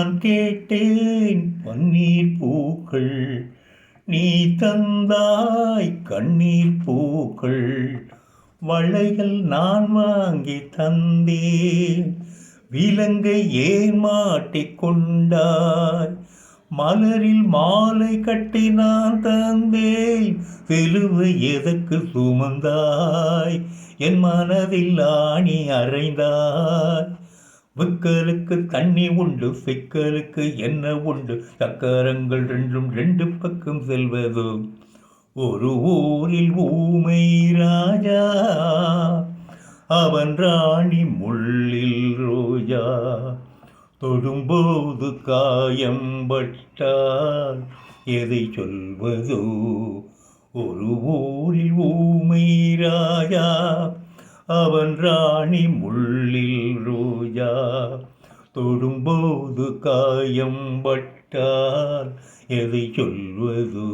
நான் கேட்டேன் பன்னீர் பூக்கள், நீ தந்தாய் கண்ணீர் பூக்கள். வளைகள் நான் வாங்கி தந்தேன், விலங்கை ஏன் மாட்டிக்கொண்டாய்? மலரில் மாலை கட்டி நான் தந்தேன், சிலுவை எதற்கு சுமந்தாய்? என் மனதில் ஆணி அறைந்தாய். விக்கலுக்கு தண்ணி உண்டு, சிக்கலுக்கு என்ன உண்டு? சக்கரங்கள் ரெண்டும் ரெண்டு பக்கம் செல்வதோ. ஒரு ஊரில் ஊமை ராஜா, அவன் ராணி முள்ளில் ரோஜா. தொடும்போது காயம் பட்டால் எதை சொல்வதோ. ஒரு ஊரில் ஊமை ராஜா, அவன் ராணி முள்ளில் ரோஜா. தொடும்போது காயம் பட்டால் எதை சொல்வதோ.